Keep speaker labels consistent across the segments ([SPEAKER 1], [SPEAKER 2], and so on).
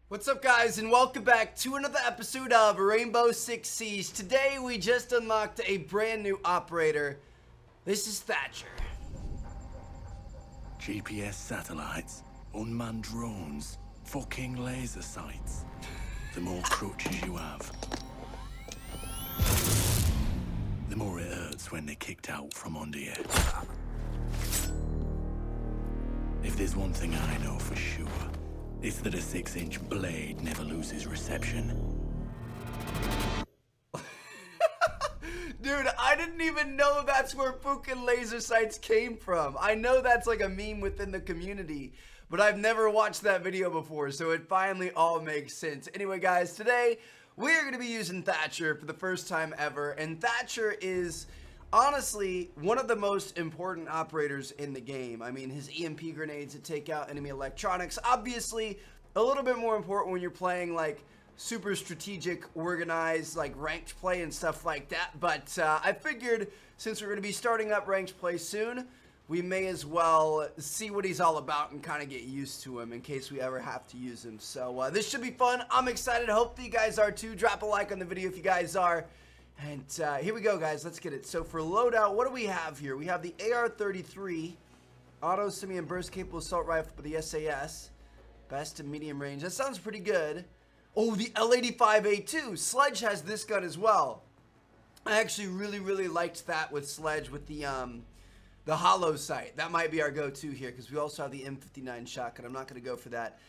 [SPEAKER 1] What's up, guys, and welcome back to another episode of Rainbow Six Siege. Today we just unlocked a brand new operator. This is Thatcher.
[SPEAKER 2] GPS satellites, unmanned drones, fucking laser sights. The more crutches you have, the more it hurts when they're kicked out from under you. If there's one thing I know for sure, it's that a 6-inch blade never loses reception.
[SPEAKER 1] Dude, I didn't even know that's where FOOKIN laser sights came from. I know that's like a meme within the community, but I've never watched that video before, so it finally all makes sense. Anyway, guys, today we're going to be using Thatcher for the first time ever, and Thatcher is honestly one of the most important operators in the game. I mean, his EMP grenades that take out enemy electronics, obviously a little bit more important when you're playing like super strategic, organized, like ranked play and stuff like that. But I figured since we're going to be starting up ranked play soon, we may as well see what he's all about and kind of get used to him in case we ever have to use him. So this should be fun. I'm excited. Hope you guys are too. Drop a like on the video if you guys are. And here we go, guys. Let's get it. So for loadout, what do we have here? We have the AR-33, auto, semi, and burst capable assault rifle for the SAS. Best to medium range. That sounds pretty good. Oh, the L85A2. Sledge has this gun as well. I actually really liked that with Sledge with the hollow sight. That might be our go-to here because we also have the M59 shotgun. I'm not going to go for that.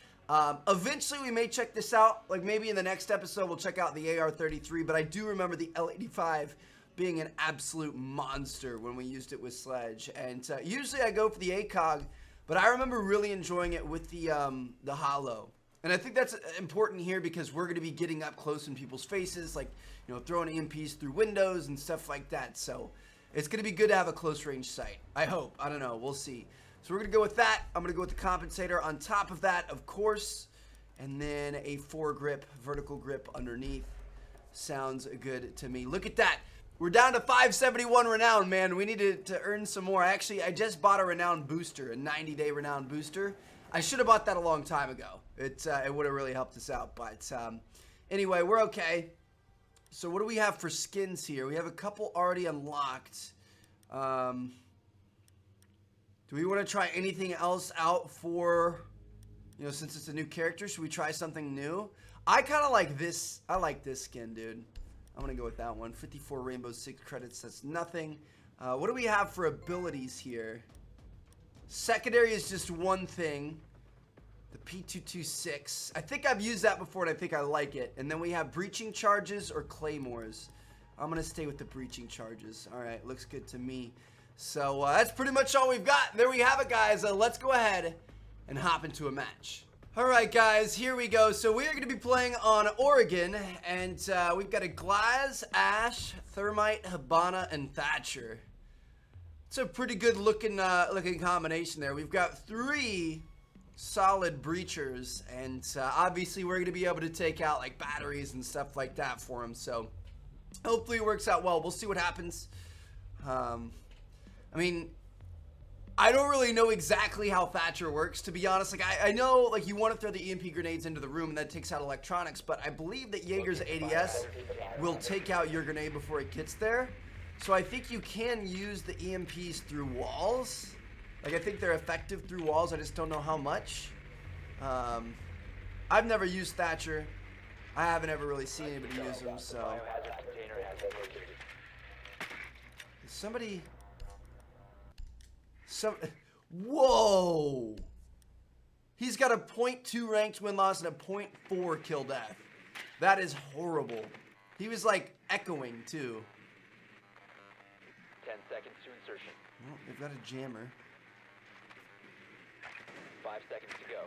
[SPEAKER 1] Eventually we may check this out, like maybe in the next episode we'll check out the AR-33, but I do remember the L85 being an absolute monster when we used it with Sledge, and usually I go for the ACOG, but I remember really enjoying it with the hollow, and I think that's important here because we're going to be getting up close in people's faces, like, you know, throwing EMPs through windows and stuff like that, so it's going to be good to have a close range sight. I hope. I don't know. We'll see. So we're going to go with that. I'm going to go with the compensator on top of that, of course. And then a foregrip, vertical grip underneath. Sounds good to me. Look at that. We're down to 571 renown, man. We need to earn some more. Actually, I just bought a renown booster, a 90-day renown booster. I should have bought that a long time ago. It would have really helped us out. But anyway, we're okay. So what do we have for skins here? We have a couple already unlocked. Do we want to try anything else out for, you know, since it's a new character? Should we try something new? I kind of like this. I like this skin, dude. I'm going to go with that one. 54 Rainbow Six credits. That's nothing. What do we have for abilities here? Secondary is just one thing. The P226. I think I've used that before and I think I like it. And then we have breaching charges or claymores. I'm going to stay with the breaching charges. All right, looks good to me. So that's pretty much all we've got. There we have it, guys. Let's go ahead and hop into a match. All right, guys, here we go. So we are going to be playing on Oregon, and we've got a Glaz, Ash, Thermite, Habana, and Thatcher. It's a pretty good looking combination there. We've got 3 solid breachers, and obviously we're going to be able to take out like batteries and stuff like that for them. So hopefully it works out well. We'll see what happens. I mean, I don't really know exactly how Thatcher works, to be honest. Like, I know, like, you want to throw the EMP grenades into the room and that takes out electronics, but I believe that Jaeger's ADS will take out your grenade before it gets there. So I think you can use the EMPs through walls. Like, I think they're effective through walls. I just don't know how much. I've never used Thatcher. I haven't ever really seen anybody use them, so. Somebody... Whoa! He's got a 0.2 ranked win-loss and a 0.4 kill death. That is horrible. He was like echoing too.
[SPEAKER 3] 10 seconds to insertion.
[SPEAKER 1] Well, they've got a jammer.
[SPEAKER 3] 5 seconds to go.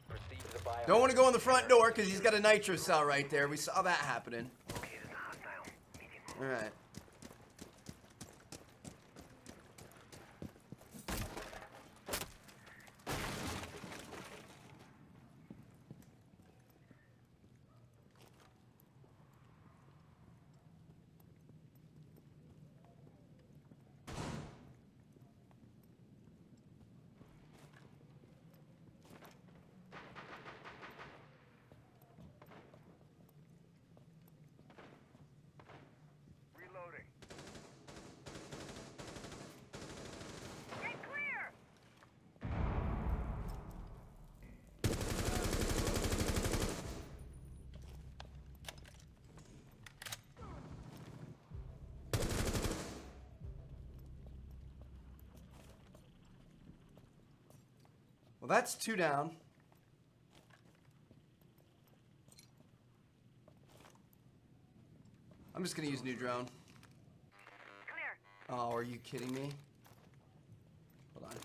[SPEAKER 3] Proceed to the bio.
[SPEAKER 1] Don't want to go in the front door because he's got a nitro cell right there. We saw that happening. All right. Well, that's 2 down. I'm just gonna use new drone.
[SPEAKER 4] Clear.
[SPEAKER 1] Oh, are you kidding me? Hold on.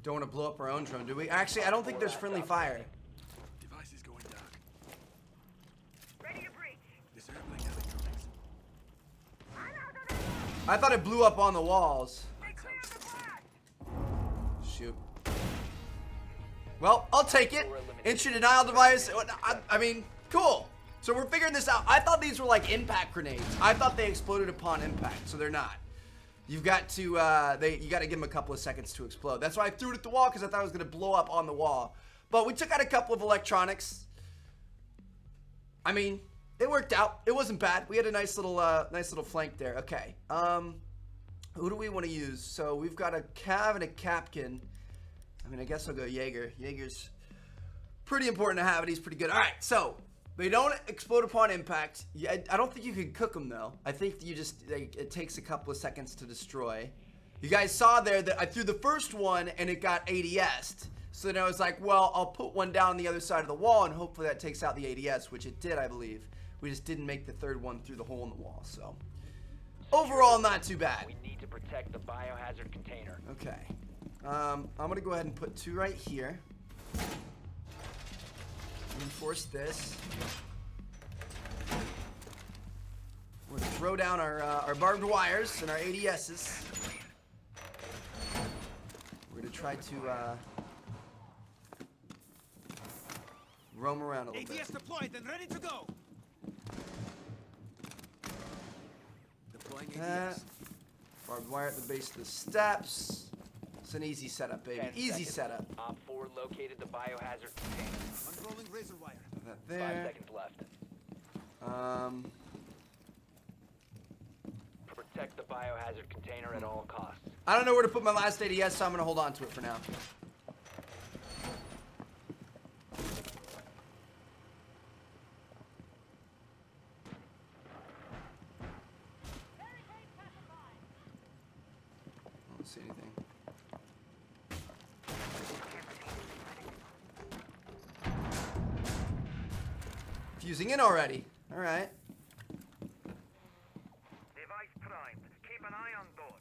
[SPEAKER 1] Don't want to blow up our own drone, do we? Actually, I don't think there's friendly fire.
[SPEAKER 2] Device is going dark.
[SPEAKER 4] Ready to breach.
[SPEAKER 2] Disabling electronics.
[SPEAKER 1] I thought it blew up on the walls.
[SPEAKER 2] Lights
[SPEAKER 4] Clear
[SPEAKER 2] out.
[SPEAKER 4] the blast.
[SPEAKER 1] Shoot. Well, I'll take it. Entry denial device. I mean, cool. So we're figuring this out. I thought these were like impact grenades. I thought they exploded upon impact, so they're not. You've got to, you got to give them a couple of seconds to explode. That's why I threw it at the wall, because I thought it was going to blow up on the wall. But we took out a couple of electronics. I mean, it worked out. It wasn't bad. We had a nice little flank there. Okay. Who do we want to use? So we've got a Cav and a Capkin. I mean, I guess I'll go Jaeger. Jaeger's pretty important to have, and he's pretty good. All right, so they don't explode upon impact. I don't think you can cook them, though. I think you just, it takes a couple of seconds to destroy. You guys saw there that I threw the first one, and it got ADS'd. So then I was like, well, I'll put one down the other side of the wall, and hopefully that takes out the ADS, which it did, I believe. We just didn't make the third one through the hole in the wall, so. Overall, not too bad.
[SPEAKER 3] We need to protect the biohazard container.
[SPEAKER 1] Okay. I'm gonna go ahead and put 2 right here. Reinforce this. We're gonna throw down our barbed wires and our ADSs. We're gonna try to roam around a little bit.
[SPEAKER 5] ADS deployed and ready to go. Deploying ADS.
[SPEAKER 1] Barbed wire at the base of the steps. It's an easy setup, baby.
[SPEAKER 3] 10
[SPEAKER 1] Easy
[SPEAKER 3] seconds.
[SPEAKER 1] setup.
[SPEAKER 3] Op 4 located the biohazard container.
[SPEAKER 5] Unrolling razor wire.
[SPEAKER 1] Put that
[SPEAKER 3] 5
[SPEAKER 1] there.
[SPEAKER 3] seconds left. Protect the biohazard container at all costs.
[SPEAKER 1] I don't know where to put my last ADS, so I'm gonna hold on to it for now. I don't see anything. Fusing in already. All right.
[SPEAKER 4] Device primed. Keep an eye on door.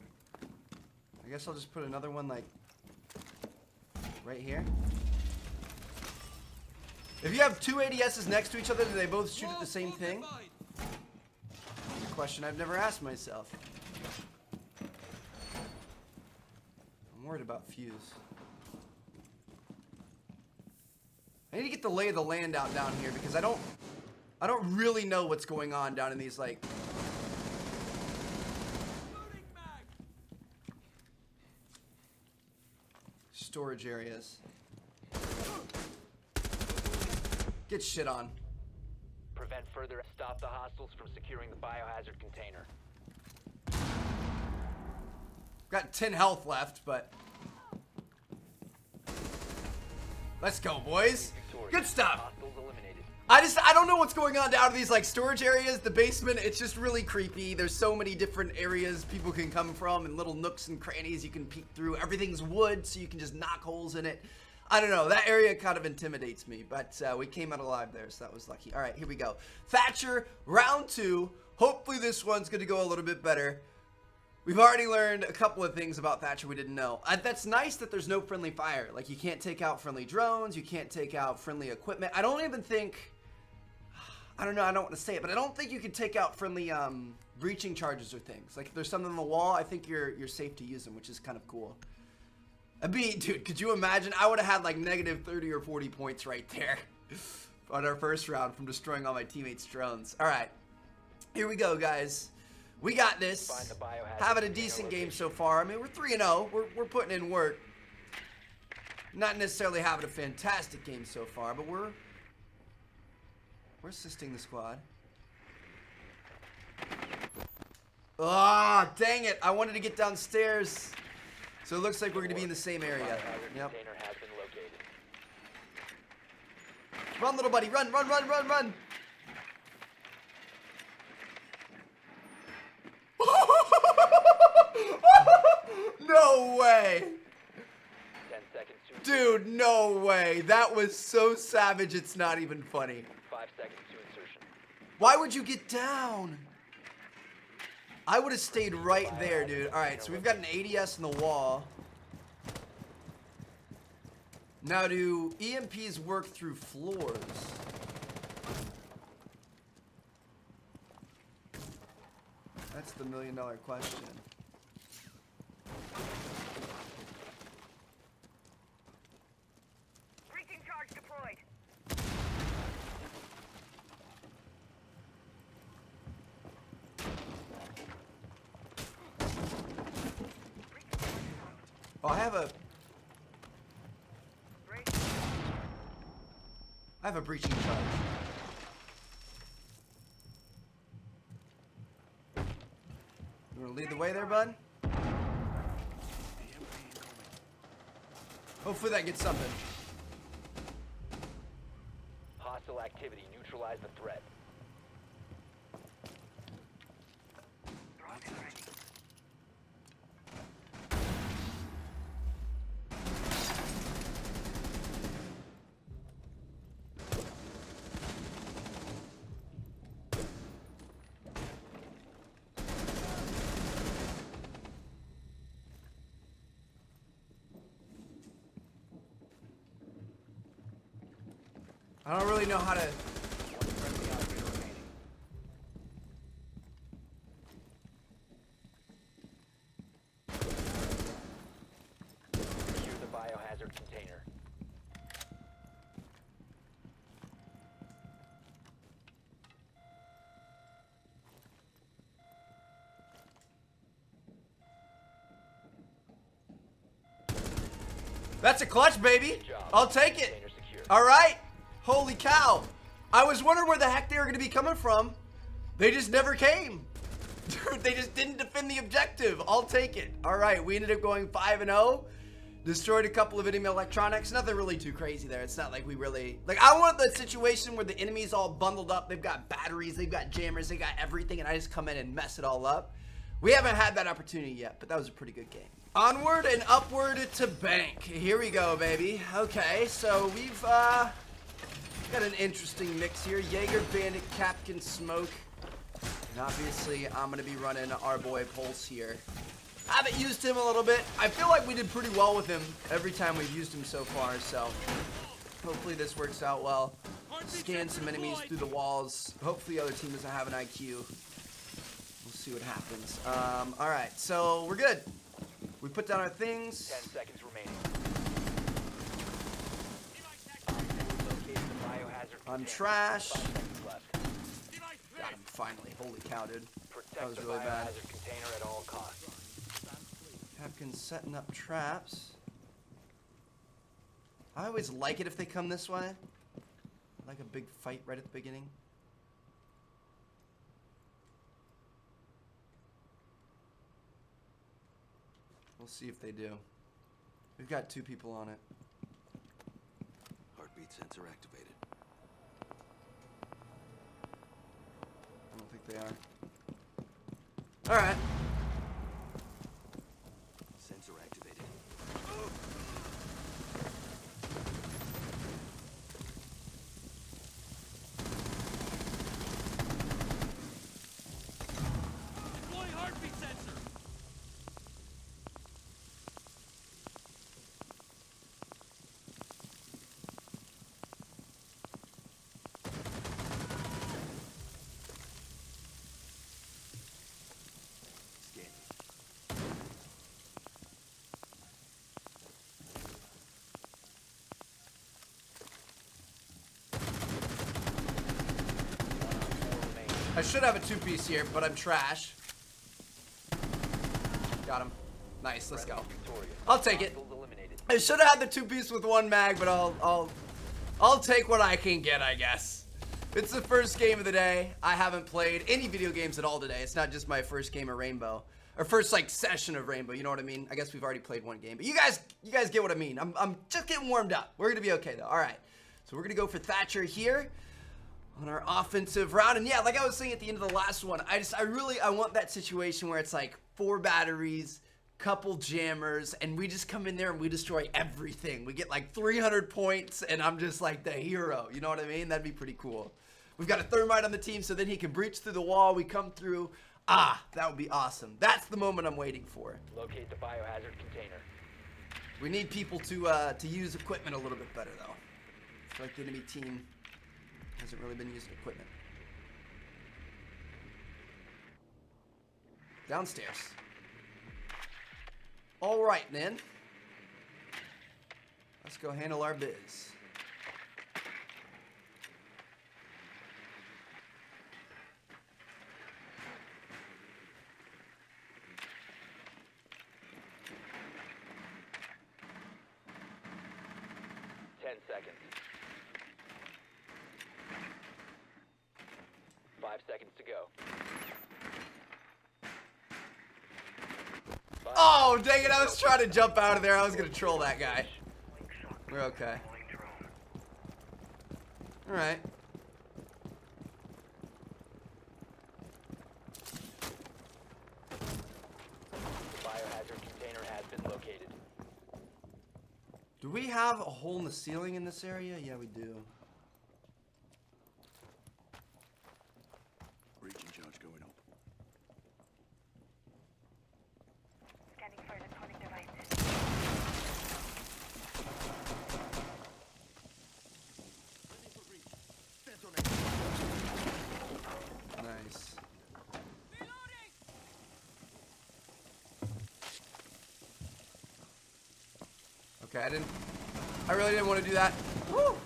[SPEAKER 1] I guess I'll just put another one like right here. If you have 2 ADSs next to each other, do they both shoot at the same thing? That's a question I've never asked myself. I'm worried about fuse. I need to get the lay of the land out down here because I don't really know what's going on down in these like storage areas. Get shit on.
[SPEAKER 3] Prevent further. Stop the hostiles from securing the biohazard container.
[SPEAKER 1] Got 10 health left, but let's go, boys. Good stuff.
[SPEAKER 3] Hostiles eliminated.
[SPEAKER 1] I don't know what's going on down in these like storage areas, the basement. It's just really creepy. There's so many different areas people can come from and little nooks and crannies you can peek through. Everything's wood, so you can just knock holes in it. I don't know. That area kind of intimidates me, but we came out alive there, so that was lucky. All right, here we go. Thatcher, round 2. Hopefully this one's going to go a little bit better. We've already learned a couple of things about Thatcher we didn't know. That's nice that there's no friendly fire. Like, you can't take out friendly drones. You can't take out friendly equipment. I don't even think... I don't know. I don't want to say it, but I don't think you can take out friendly breaching charges or things. Like, if there's something on the wall, I think you're safe to use them, which is kind of cool. Dude, could you imagine? I would have had like negative 30 or 40 points right there on our first round from destroying all my teammates' drones. All right, here we go, guys. We got this.
[SPEAKER 3] Find the biohazard
[SPEAKER 1] Having a
[SPEAKER 3] container
[SPEAKER 1] decent game
[SPEAKER 3] location.
[SPEAKER 1] so far. I mean, we're 3-0. We're putting in work. Not necessarily having a fantastic game so far, but we're assisting the squad. Ah, dang it! I wanted to get downstairs. So it looks like we're going to be in the same area.
[SPEAKER 3] Biohazard
[SPEAKER 1] Yep.
[SPEAKER 3] container has been located.
[SPEAKER 1] Run, little buddy. Run, run, run, run, run. No way.
[SPEAKER 3] 10 seconds to
[SPEAKER 1] Dude, no way. That was so savage, it's not even funny.
[SPEAKER 3] 5 seconds to insertion.
[SPEAKER 1] Why would you get down? I would have stayed right there, dude. Alright, so we've got an ADS in the wall. Now, do EMPs work through floors? That's the million-dollar question.
[SPEAKER 4] Breaching charge deployed.
[SPEAKER 1] Oh, I have a breaching charge. You wanna lead the way there, bud? Hopefully that gets something.
[SPEAKER 3] Hostile activity. Neutralize the threat.
[SPEAKER 1] I don't really know how to.
[SPEAKER 3] One friendly operator remaining. Secure the biohazard container.
[SPEAKER 1] That's a clutch, baby.
[SPEAKER 3] Good job.
[SPEAKER 1] I'll take it.
[SPEAKER 3] Container secure.
[SPEAKER 1] All right. Holy cow. I was wondering where the heck they were going to be coming from. They just never came. Dude, they just didn't defend the objective. I'll take it. All right. We ended up going 5-0. Destroyed a couple of enemy electronics. Nothing really too crazy there. It's not like we really... Like, I want the situation where the enemy's all bundled up. They've got batteries. They've got jammers. They got everything. And I just come in and mess it all up. We haven't had that opportunity yet, but that was a pretty good game. Onward and upward to bank. Here we go, baby. Okay, so we've got an interesting mix here. Jaeger, Bandit, Capkin, Smoke. And obviously, I'm going to be running our boy Pulse here. I haven't used him a little bit. I feel like we did pretty well with him every time we've used him so far, so hopefully this works out well. Scan some enemies through the walls. Hopefully the other team doesn't have an IQ. We'll see what happens. All right, so we're good. We put down our things.
[SPEAKER 3] 10 seconds remaining. Located the biohazard
[SPEAKER 1] I'm
[SPEAKER 3] container.
[SPEAKER 1] trash.
[SPEAKER 3] 5 seconds left.
[SPEAKER 1] Got him finally. Holy cow, dude.
[SPEAKER 3] Protect
[SPEAKER 1] That was
[SPEAKER 3] the
[SPEAKER 1] really bad.
[SPEAKER 3] biohazard container at all costs.
[SPEAKER 1] Capkin's setting up traps. I always like it if they come this way. Like a big fight right at the beginning. We'll see if they do. We've got 2 people on it.
[SPEAKER 5] Heartbeat sensor activated.
[SPEAKER 1] I don't think they are. Alright.
[SPEAKER 5] Sensor activated. Deploying heartbeat sensor. Scanning.
[SPEAKER 1] I should have a 2-piece here, but I'm trash. Got him. Nice, let's go.
[SPEAKER 3] Victorious.
[SPEAKER 1] I'll take it.
[SPEAKER 3] Hostiles eliminated.
[SPEAKER 1] I should have had the 2-piece with 1 mag, but I'll take what I can get, I guess. It's the first game of the day. I haven't played any video games at all today. It's not just my first game of Rainbow. Or first, like, session of Rainbow, you know what I mean? I guess we've already played 1 game. But you guys get what I mean. I'm just getting warmed up. We're gonna be okay, though. All right. So we're gonna go for Thatcher here on our offensive round. And yeah, like I was saying at the end of the last one, I want that situation where it's like 4 batteries, couple jammers, and we just come in there and we destroy everything. We get like 300 points, and I'm just like the hero. You know what I mean? That'd be pretty cool. We've got a thermite on the team, so then he can breach through the wall. We come through. Ah, that would be awesome. That's the moment I'm waiting for.
[SPEAKER 3] Locate the biohazard container.
[SPEAKER 1] We need people to use equipment a little bit better, though. I feel like the enemy team hasn't really been using equipment. Downstairs. All right, then. Let's go handle our biz.
[SPEAKER 3] Seconds. 5 seconds to go.
[SPEAKER 1] Oh, dang it. I was trying to jump out of there. I was going to troll that guy. We're okay. All right.
[SPEAKER 3] The biohazard container has been located.
[SPEAKER 1] Do we have a hole in the ceiling in this area? Yeah, we do.
[SPEAKER 2] Breaching charge going up.
[SPEAKER 4] Scanning for electronic devices.
[SPEAKER 1] Nice. Okay, I really didn't want to do that. Woo!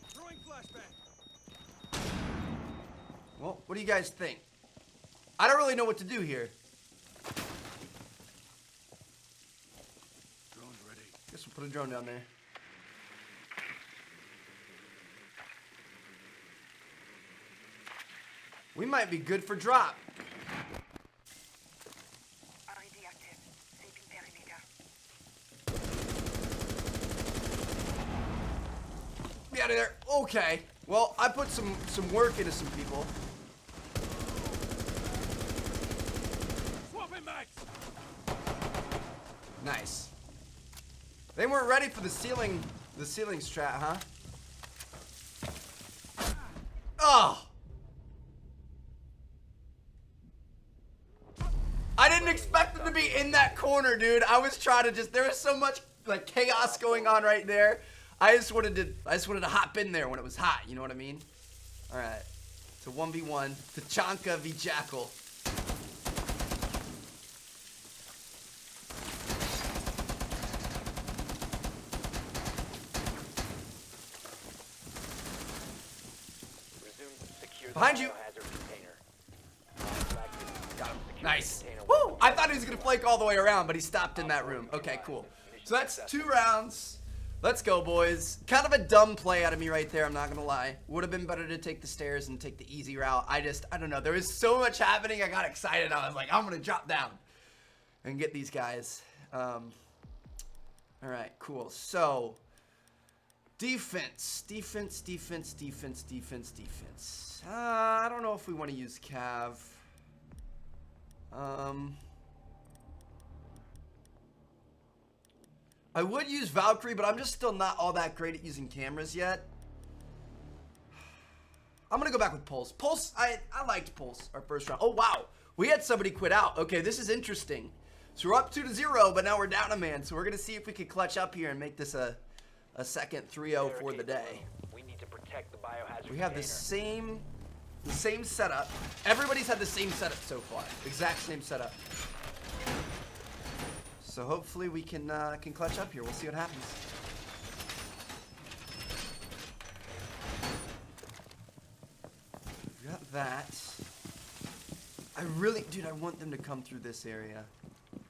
[SPEAKER 5] Throwing flashbang.
[SPEAKER 1] Well, what do you guys think? I don't really know what to do here.
[SPEAKER 2] Drone's ready.
[SPEAKER 1] Guess we'll put a drone down there. We might be good for drop.
[SPEAKER 4] RED active. Sweeping perimeter.
[SPEAKER 1] Get out of there. Okay. Well, I put some work into some people.
[SPEAKER 5] Swapping mags.
[SPEAKER 1] Nice. They weren't ready for the ceiling strat, huh? Oh! I didn't expect them to be in that corner, dude. I was trying to there was so much like chaos going on right there. I just wanted to hop in there when it was hot, you know what I mean? All right. It's a 1v1. Tachanka v Jackal.
[SPEAKER 3] Resume secure
[SPEAKER 1] Behind
[SPEAKER 3] the
[SPEAKER 1] you.
[SPEAKER 3] biohazard container.
[SPEAKER 1] Got him.
[SPEAKER 3] Secure
[SPEAKER 1] Nice.
[SPEAKER 3] the container
[SPEAKER 1] Woo!
[SPEAKER 3] with
[SPEAKER 1] I thought he was gonna flake all the way around, but he stopped in that room. Okay, cool. So that's 2 rounds. Let's go, boys. Kind of a dumb play out of me right there, I'm not gonna lie. Would have been better to take the stairs and take the easy route. I don't know. There was so much happening, I got excited. I was like, I'm gonna drop down and get these guys. All right, cool. So, defense. I don't know if we want to use Cav. I would use Valkyrie, but I'm just still not all that great at using cameras yet. I'm gonna go back with Pulse. Pulse, I liked Pulse our first round. Oh wow, we had somebody quit out. Okay, this is interesting. So we're up 2-0, but now we're down a man. So we're gonna see if we can clutch up here and make this a second 3-0 for the day.
[SPEAKER 3] We need to protect the biohazard
[SPEAKER 1] We have the
[SPEAKER 3] container.
[SPEAKER 1] same setup. Everybody's had the same setup so far. Exact same setup. So hopefully we can clutch up here. We'll see what happens. We got that. Dude, I want them to come through this area. Do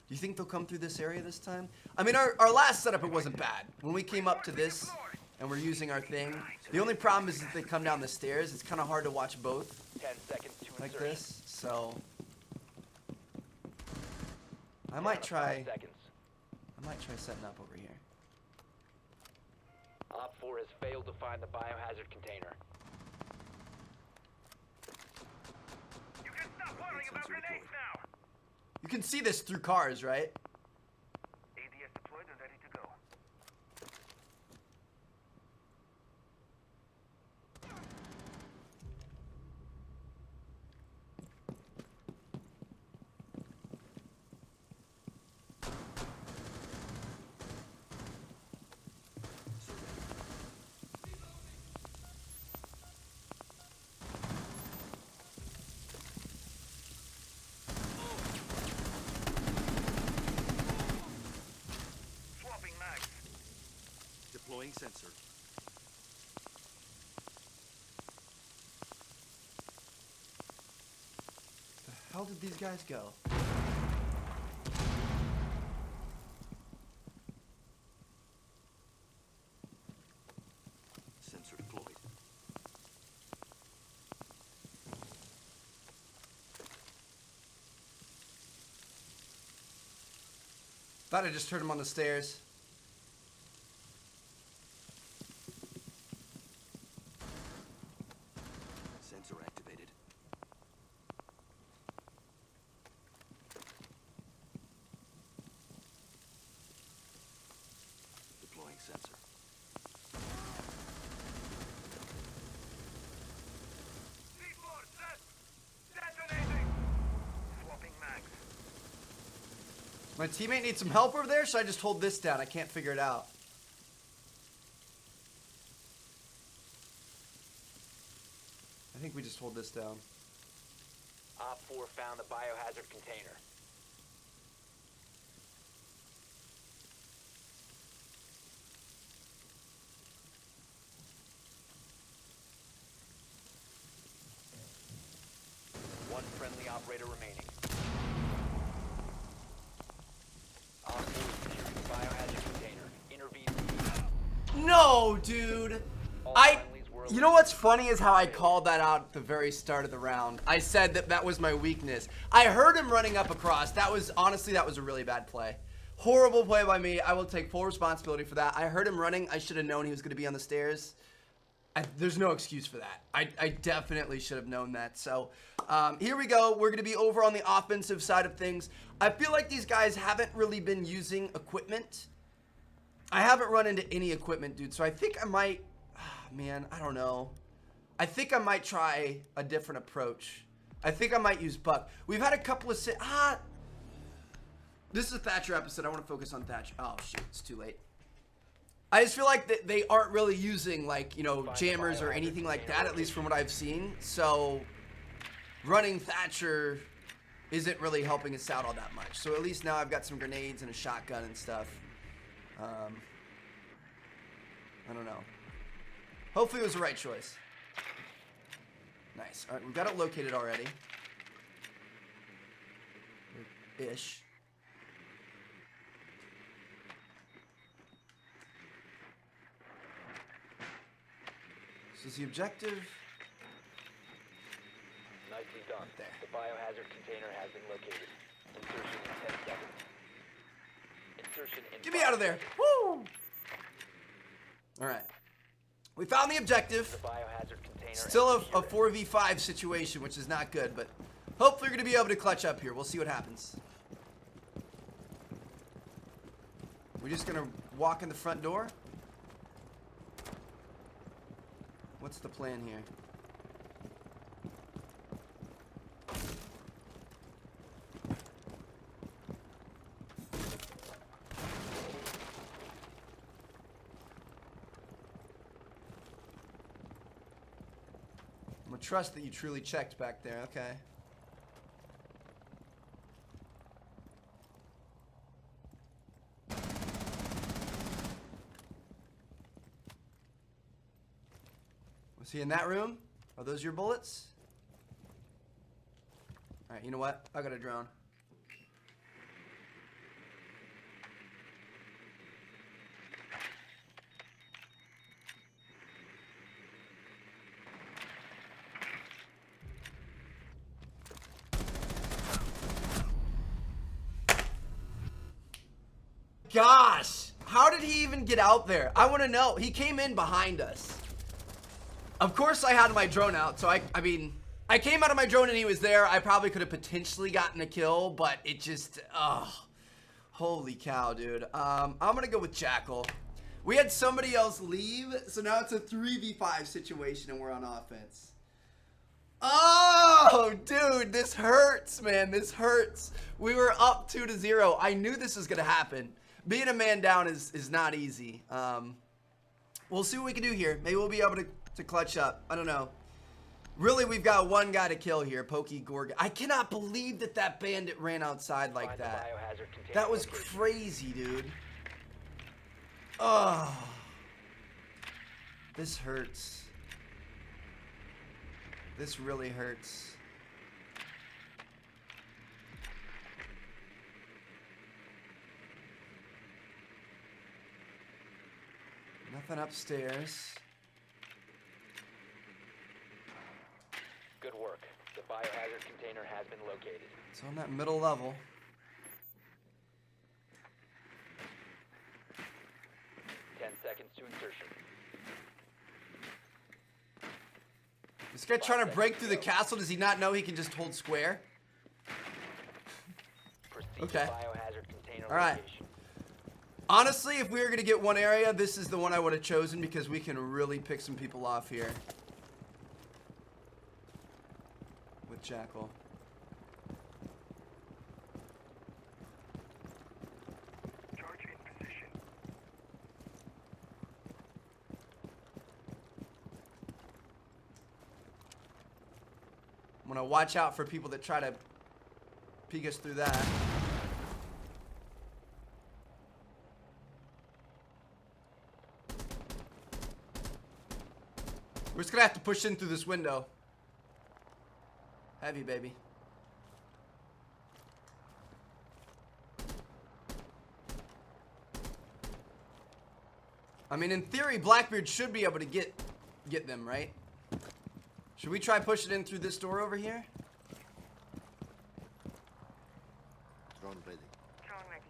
[SPEAKER 1] you think they'll come through this area this time? I mean, our last setup, it wasn't bad. When we came up to this and we're using our thing, the only problem is if they come down the stairs, it's kind of hard to watch both
[SPEAKER 3] 10 seconds to
[SPEAKER 1] like
[SPEAKER 3] insertion.
[SPEAKER 1] this. So I might try
[SPEAKER 3] 5 seconds.
[SPEAKER 1] setting up over here.
[SPEAKER 3] Op 4 has failed to find the biohazard container.
[SPEAKER 4] Worrying about
[SPEAKER 2] Sensor
[SPEAKER 4] grenades
[SPEAKER 2] deployed.
[SPEAKER 4] now.
[SPEAKER 1] You can see this through cars, right?
[SPEAKER 4] ADS deployed and ready to go. Swapping mags.
[SPEAKER 2] Deploying sensor.
[SPEAKER 1] The hell did these guys go?
[SPEAKER 2] Sensor deployed.
[SPEAKER 1] Thought I just heard him on the stairs.
[SPEAKER 2] Sensor activated. Deploying sensor.
[SPEAKER 4] C4 set. Detonating. Swapping mags.
[SPEAKER 1] My teammate needs some help over there, so I just hold this down. I can't figure it out. I think we just hold this down.
[SPEAKER 3] Op 4 found the biohazard container. One friendly operator remaining. Op 4 securing the biohazard container. Intervene.
[SPEAKER 1] No, dude.
[SPEAKER 3] All
[SPEAKER 1] I.
[SPEAKER 3] friendlies were
[SPEAKER 1] You know what's funny is how I called that out at the very start of the round. I said that that was my weakness. I heard him running up across. That was, honestly, that was a really bad play. Horrible play by me. I will take full responsibility for that. I heard him running. I should have known he was going to be on the stairs. There's no excuse for that. I definitely should have known that. So here we go. We're going to be over on the offensive side of things. I feel like these guys haven't really been using equipment. I haven't run into any equipment, dude. So I think I might... Man, I don't know. I think I might try a different approach. I think I might use Buck. We've had a couple of... This is a Thatcher episode. I want to focus on Thatcher. Oh, shoot. It's too late. I just feel like that they aren't really using, like, you know, jammers or anything like that, at least from what I've seen. So, running Thatcher isn't really helping us out all that much. So, at least now I've got some grenades and a shotgun and stuff. I don't know. Hopefully it was the right choice. Nice. All right, we've got it located already. Ish. So is the objective...
[SPEAKER 3] Nicely done.
[SPEAKER 1] There.
[SPEAKER 3] The biohazard container has been located. Insertion in 10 seconds. Insertion in
[SPEAKER 1] Get me
[SPEAKER 3] 5
[SPEAKER 1] out of there!
[SPEAKER 3] seconds.
[SPEAKER 1] Woo! Alright. We found the objective.
[SPEAKER 3] The biohazard container.
[SPEAKER 1] Still
[SPEAKER 3] and
[SPEAKER 1] a
[SPEAKER 3] secure it.
[SPEAKER 1] 4v5 situation, which is not good, but hopefully we're going to be able to clutch up here. We'll see what happens. We're just going to walk in the front door. What's the plan here? I'm gonna trust that you truly checked back there, okay. Was he in that room? Are those your bullets? Alright, you know what? I got a drone. Gosh, how did he even get out there? I want to know. He came in behind us. Of course I had my drone out, so I I came out of my drone and he was there. I probably could have potentially gotten a kill, but it just, holy cow, dude. I'm gonna go with Jackal. We had somebody else leave, so now it's a 3v5 situation and we're on offense. Oh, dude, this hurts, man. This hurts. We were up 2-0. I knew this was gonna happen. Being a man down is not easy. We'll see what we can do here. Maybe we'll be able to clutch up. I don't know. Really, we've got one guy to kill here, Pokey Gorgon. I cannot believe that bandit ran outside like that. That was crazy, dude. Oh, this hurts. This really hurts. Nothing upstairs.
[SPEAKER 3] Good work. The biohazard container has been located.
[SPEAKER 1] It's on that middle level.
[SPEAKER 3] Seconds to insertion.
[SPEAKER 1] This guy trying to break through the castle. Does he not know he can just hold square? Okay. All right. Honestly, if we were going to get one area, this is the one I would have chosen because we can really pick some people off here. With Jackal.
[SPEAKER 4] Charge in position.
[SPEAKER 1] I'm going to watch out for people that try to peek us through that. We're just gonna have to push in through this window. Heavy, baby. I mean, in theory, Blackbeard should be able to get them, right? Should we try pushing in through this door over here?
[SPEAKER 6] Drone ready.
[SPEAKER 7] Drone ready.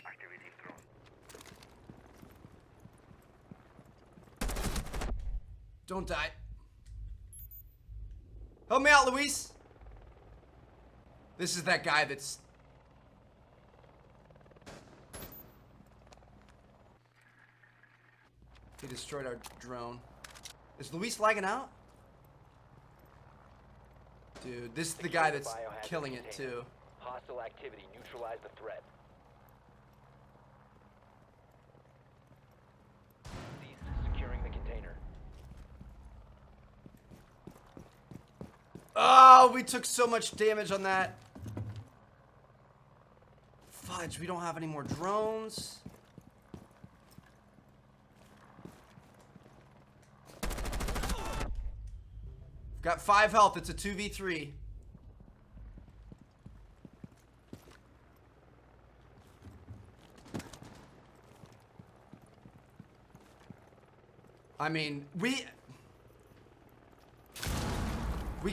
[SPEAKER 4] Activating drone.
[SPEAKER 1] Don't die. Help me out, Luis. This is that guy that's... He destroyed our drone. Is Luis lagging out? Dude, this is the guy that's killing it too.
[SPEAKER 3] Hostile activity. Neutralize the threat. Cease securing the container.
[SPEAKER 1] Oh, we took so much damage on that. Fudge, we don't have any more drones. Got 5 health. It's a 2v3. I mean, we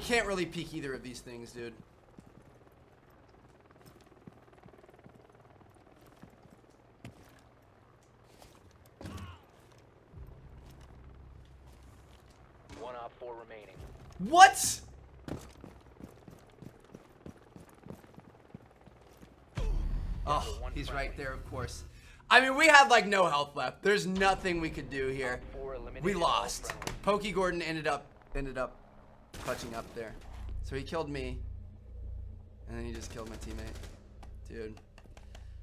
[SPEAKER 1] can't really peek either of these things, dude.
[SPEAKER 3] One op 4 remaining.
[SPEAKER 1] What? Oh, he's right there, of course. I mean, we had like no health left. There's nothing we could do here. We lost. Pokey Gordon ended up clutching up there. So he killed me. And then he just killed my teammate. Dude.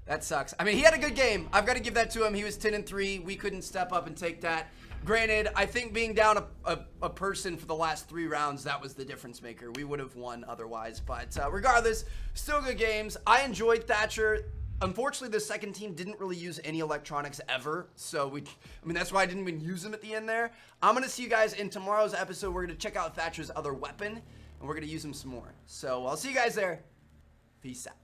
[SPEAKER 1] That sucks. I mean, he had a good game. I've got to give that to him. He was 10-3. We couldn't step up and take that. Granted, I think being down a person for the last 3 rounds, that was the difference maker. We would have won otherwise. But regardless, still good games. I enjoyed Thatcher. Unfortunately, the second team didn't really use any electronics ever, so that's why I didn't even use them at the end there. I'm gonna see you guys in tomorrow's episode. We're gonna check out Thatcher's other weapon, and we're gonna use him some more. So I'll see you guys there. Peace out.